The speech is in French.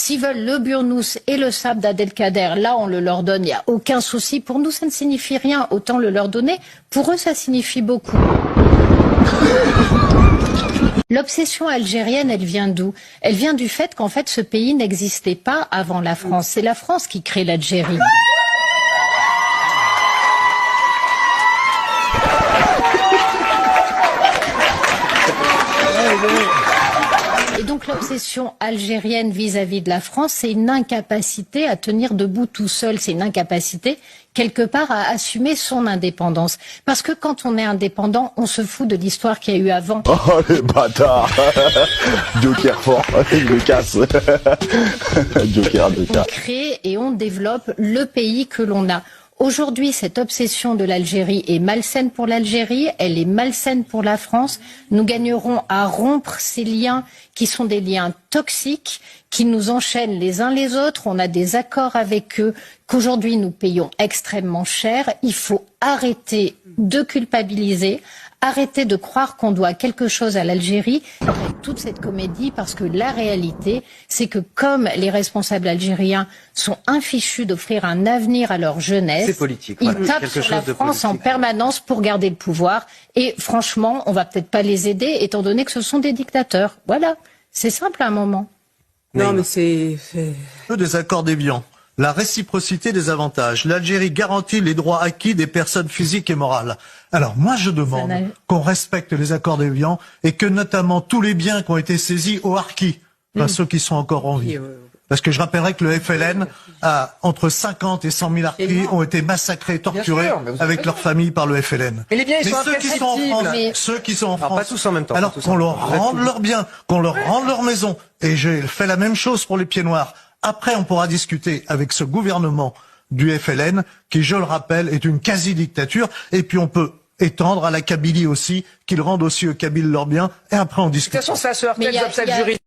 S'ils veulent le burnous et le sable d'Abdelkader, là on le leur donne, il n'y a aucun souci. Pour nous ça ne signifie rien, autant le leur donner. Pour eux ça signifie beaucoup. L'obsession algérienne, elle vient d'où? Elle vient du fait qu'en fait ce pays n'existait pas avant la France. C'est la France qui crée l'Algérie. Et donc l'obsession algérienne vis-à-vis de la France, c'est une incapacité à tenir debout tout seul, c'est une incapacité quelque part à assumer son indépendance. Parce que quand on est indépendant, on se fout de l'histoire qu'il y a eu avant. Oh les bâtards. Joker fort, il le casse. Joker. On crée et on développe le pays que l'on a. Aujourd'hui, cette obsession de l'Algérie est malsaine pour l'Algérie, elle est malsaine pour la France. Nous gagnerons à rompre ces liens qui sont des liens toxiques, qui nous enchaînent les uns les autres. On a des accords avec eux qu'aujourd'hui nous payons extrêmement cher. Il faut arrêter de culpabiliser, arrêter de croire qu'on doit quelque chose à l'Algérie. Toute cette comédie, parce que la réalité, c'est que comme les responsables algériens sont infichus d'offrir un avenir à leur jeunesse, politique, ils tapent sur la France en permanence pour garder le pouvoir. Et franchement, on va peut-être pas les aider, étant donné que ce sont des dictateurs. Voilà, c'est simple à un moment. Non, mais c'est... Des accords d'Évian. La réciprocité des avantages. L'Algérie garantit les droits acquis des personnes physiques et morales. Alors moi je demande qu'on respecte les accords d'Évian et que notamment tous les biens qui ont été saisis au harkis, ceux qui sont encore en vie. Parce que je rappellerai que le FLN a entre 50 et 100 000 harkis ont été massacrés, torturés avec leurs familles par le FLN. Mais les biens, ils sont ceux qui sont en France, ceux qui sont en France, pas tous en même temps. alors qu'on leur rende leurs biens, qu'on leur rende leur maison. Et j'ai fait la même chose pour les pieds noirs. Après, on pourra discuter avec ce gouvernement du FLN, qui, je le rappelle, est une quasi-dictature. Et puis, on peut étendre à la Kabylie aussi, qu'ils rendent aussi aux Kabyles leurs biens. Et après, on discute. De toute façon, ça se heurte aux obstacles juridiques.